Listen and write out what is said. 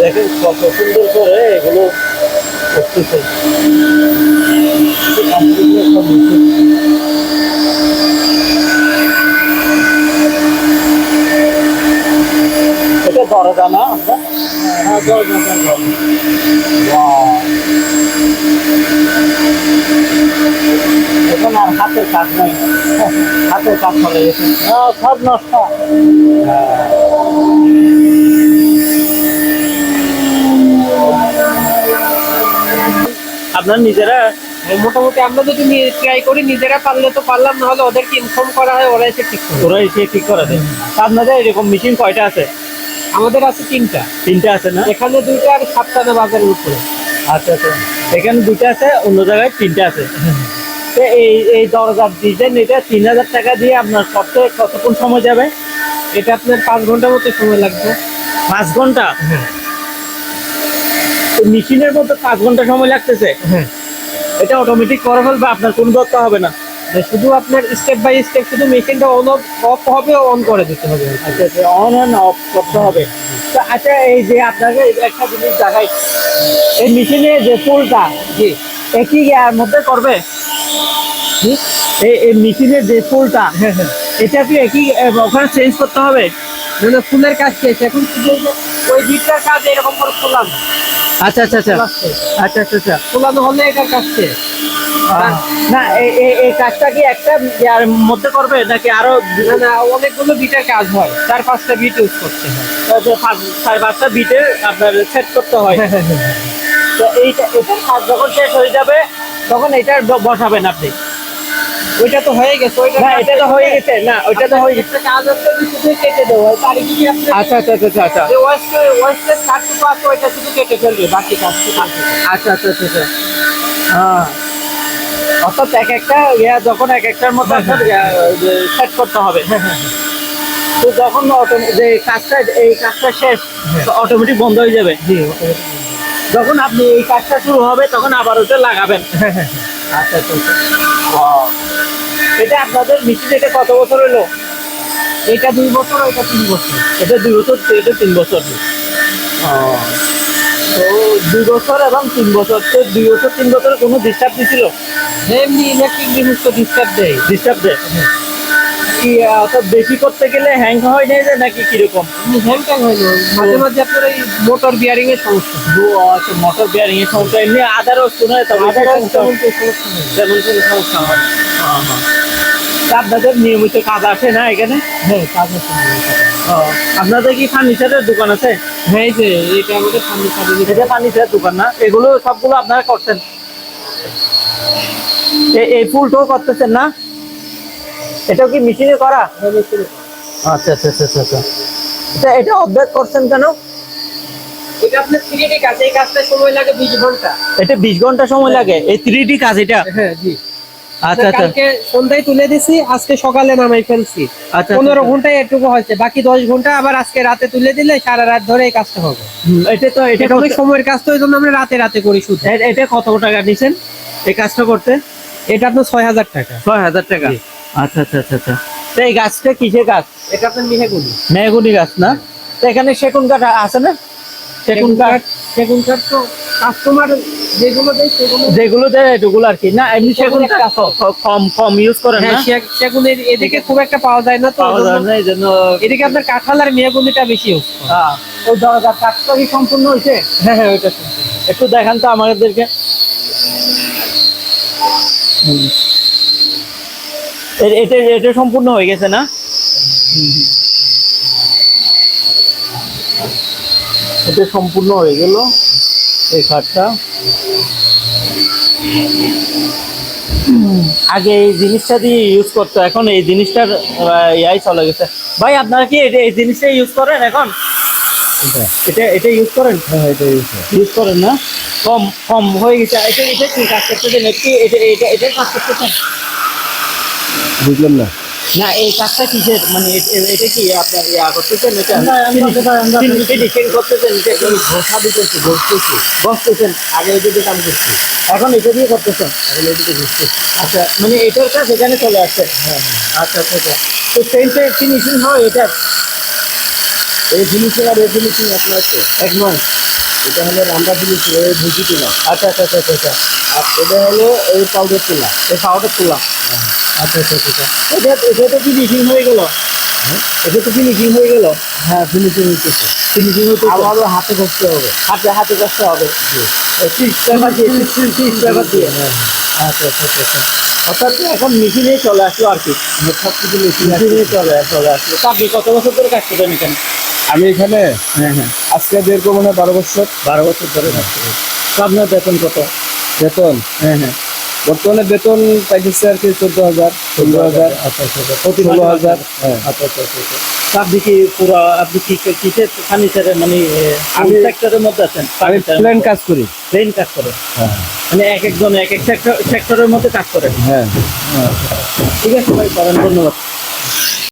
দেখেন কত সুন্দর করে এগুলো করতেছে। এটা দরজা না আমরা? হ্যাঁ দরজা। এখন আর হাতের কাজ নাই, হাতের কাজ চলে গেছে, সব নষ্ট। আপনার নিজেরা মোটামুটি আমরা যদি ট্রাই করি নিজেরা, পারলে তো পারলাম, না হলে ওদেরকে ইনফর্ম করা হয়, ওরা এসে ঠিক করে। ওরা এসে ঠিক করে দেয়। আপনাদের এরকম মেশিন কয়টা আছে? আমাদের আছে তিনটা। তিনটা আছে না? এখানে দুইটা আর সাতটানা বাজারের উপরে। আচ্ছা আচ্ছা, এখানে দুইটা আছে, অন্য জায়গায় তিনটা আছে। তো এই দরজার ডিজাইন এটা 3000 টাকা দিয়ে আপনার করতে কতক্ষণ সময় যাবে? এটা আপনার 5 ঘন্টার মতো সময় লাগবে। 5 ঘন্টা? হ্যাঁ। মেশিনের মধ্যে 5 ঘন্টা সময় লাগতেছে? হ্যাঁ। এটা অটোমেটিক করে ফেলবে, আপনার কোনো দরকার হবে না? শুধু আপনার স্টেপ বাই স্টেপ শুধু মেশিনটা অন অফ হবে, অন করে দিতে হবে। আচ্ছা আচ্ছা, অন অ্যান্ড অফ করতে হবে। তো আচ্ছা, এই যে আপনাকে একটা জিনিস দেখাই, এই মেশিনে যে ফুলটা, জি, একই ইয়ার মধ্যে করবে? এই মেশিনের যে ফুলটা, হ্যাঁ হ্যাঁ, এটা কি একই ওখানে চেঞ্জ করতে হবে? মানে ফুলের কাজ শেষ, এখন শুধু ওই বিটটার কাজ এরকম করে ফোলানো। আচ্ছা আচ্ছা আচ্ছা আচ্ছা আচ্ছা আচ্ছা। ফোলানো হলে এটার কাজ শেষ। না এই কাজটা কি একটা ইয়ার মধ্যে করবে নাকি আরো? না না, অনেকগুলো বিটের কাজ হয়, 4-5টা বিট ইউজ করতে হয়। 5-5টা বিটে আপনার সেট করতে হয়। তো এটার কাজ যখন শেষ হয়ে যাবে তখন এটা বসাবেন আপনি? ওইটা তো হয়ে গেছে, ওইটা না এটা তো হয়ে গেছে, না ওইটা তো হয়ে গেছে। কাজ হচ্ছে শুধু কেটে দেবো, তার যদি আপনি আচ্ছা আচ্ছা আচ্ছা আচ্ছা যে ওয়েস্টের কাজটুকু আছে ওইটা শুধু কেটে ফেলবে, বাকি কাজ আচ্ছা আচ্ছা আচ্ছা আচ্ছা। হ্যাঁ, অর্থাৎ এক একটা ইয়া যখন এক একটার মধ্যে সেট করতে হবে। তো যখন যে কাজটা এই কাজটা শেষ অটোমেটিক বন্ধ হয়ে যাবে। জি, যখন আপনি এই কাজটা শুরু হবে তখন আবার ওটা লাগাবেন। আচ্ছা আচ্ছা আচ্ছা। Wow. এটা আপনাদের মেশিন এটা কত বছর হলো? এটা 2 বছর, ওইটা 3 বছর। এটা 2 বছর, এটা 3 বছর। তো 2 বছর এবং 3 বছর, তো 2 বছর 3 বছরে কোনো ডিস্টার্ব দিছিল? এমনি ইলেকট্রিক জিনিস তো ডিস্টার্ব দেয়। ডিস্টার্ব দেয় কি? অর্থাৎ বেশি করতে গেলে হ্যাং হয় না যে নাকি কিরকম? হ্যাং ট্যাং হয় না, মাঝে মাঝে আপনার এই মোটর বিয়ারিং এর সমস্যা। আচ্ছা, মোটর বিয়ারিং এর সমস্যা, এমনি আদারও শুনে তবে তেমন কোনো সমস্যা হয় না। তা আপনাদের নিয়মিত কাজ আসে না এখানে? হ্যাঁ, কাজ আছে। আপনাদের কি ফার্নিচারের দোকান আছে? হ্যাঁ, এই যে এটা আমাদের ফার্নিচারের। এটা ফার্নিচারের দোকান না? এগুলো সবগুলো আপনারা করছেন? এই ফুলটাও করতেছেন না? এটাও কি মেশিনে করা? আচ্ছা আচ্ছা আচ্ছা আচ্ছা। এটা অর্ধেক করছেন কেন? এটা আপনার 3D কাজ, এই কাজটা সময় লাগে 20 ঘন্টা। এটা 20 ঘন্টা সময় লাগে এই 3D কাজ এটা? হ্যাঁ জি। আচ্ছা আচ্ছা। কালকে সন্ধ্যায় তুলে দিছি, আজকে সকালে নামাই ফেলছি। আচ্ছা 15 ঘন্টায় এটুকু হয়েছে, বাকি 10 ঘন্টা আবার আজকে রাতে তুলে দিলে সারা রাত ধরে এই কাজটা হবে। এটা অনেক সময়ের কাজ, তো এই জন্য আমরা রাতে রাতে করি শুধু। এটা কত টাকা নিছেন এই কাজটা করতে? এটা আপনার 6000 টাকা। 6000 টাকা? আচ্ছা আচ্ছা আচ্ছা আচ্ছা। তো এই গাছটা কিসের গাছ? এটা আপনার মেহগুনি। মেহগুনি গাছ না? তো এখানে সেগুন কাঠ আছে না? সেগুন কাঠ তো কাস্টমার যেগুলো দেয় এগুলো আর কি না? এমনি সেগুন কাঠ কম কম ইউজ করেন না? সেগুনের এদিকে খুব একটা পাওয়া যায় না, তো পাওয়া যায় না, এই জন্য এদিকে আপনার কাঁঠাল আর মেহগুনিটা বেশি ইউজ। ওই দরজার কাজটা কি সম্পূর্ণ হয়েছে? হ্যাঁ হ্যাঁ, ওইটা একটু দেখান তো আমাদেরকে। এটা এটা সম্পূর্ণ হয়ে গেছে না? এটা সম্পূর্ণ হয়ে গেল এই খাটটা। আগে এই জিনিসটা দিয়ে ইউজ করতো, এখন এই জিনিসটার ইয়াই চলে গেছে। ভাই আপনারা কি এই জিনিসটা ইউজ করেন এখন? এটা ইউজ করেন? হ্যাঁ, এটা ইউজ করেন না? কম কম হয়ে গেছে। এটা কি কাজ করতেছেন? কি এটা কাজ করতেছেন? বুঝলাম না। না, এই কাজটা কিসের, মানে এটা কি আপনার ইয়া করতেছেন? এটা ফিনিশিং করতেছেন? এটা কি ঘষা দিতেছি, ঘষতেছেন? আগে এটা দিয়ে কাম করছি, এখন এটা দিয়ে করতেছেন? এখন এটা দিয়ে ঘষতেছি। আচ্ছা, মানে এটার কাজ এখানে চলে আসছে। হ্যাঁ। আচ্ছা আচ্ছা আচ্ছা। তো সেইটা ফিনিশিং হয় এটা? এই ফিনিশিং আর এই ফিনিশিং এক নয় তো। এক নয়। এটা হলো রান্না ফিনিশিং, এই ভুজি তোলা। আচ্ছা আচ্ছা আচ্ছা আচ্ছা আচ্ছা। আর এটা হলো এই পাউডার তোলা। এই পাউডার তোলা। আচ্ছা আচ্ছা আচ্ছা। এটা তো ফিনিশিং হয়ে গেল। এটা তো ফিনিশিং হয়ে গেল। হ্যাঁ, ফিনিশিং হইতেছে। ফিনিশিং হতে আবারও হাতে করতে হবে। হাতে হাতে কষ্ট হবে। ত্রিশ টাকা দিয়ে 30 টাকা দিয়ে। আচ্ছা আচ্ছা আচ্ছা আচ্ছা। অর্থাৎ এখন মেশিনেই চলে আসলো আর কি। সব কিছু মেশিনেই চলে আসলো। তা আপনি কত বছর ধরে কাজ করবেন এখানে? আমি এখানে হ্যাঁ হ্যাঁ। আজকে 12 বছর। 12 বছর ধরে কাজ করবেন। তো আপনার বেতন কত? বেতন হ্যাঁ হ্যাঁ। বর্তমানে বেতন পাইতেছে আর কি 14,000, 15,000, আচ্ছা আচ্ছা আচ্ছা। প্রতি 16,000। হ্যাঁ। আচ্ছা আচ্ছা আচ্ছা আচ্ছা। তা আপনি কি পুরো আপনি কি কিসের ফার্নিচারের মানে আমি সেক্টরের মধ্যে আছেন? আমি প্লেন কাজ করি। প্লেন কাজ করেন। হ্যাঁ মানে এক একজন এক এক সেক্টরের মধ্যে কাজ করেন। হ্যাঁ। ঠিক আছে ভাই, করেন, ধন্যবাদ।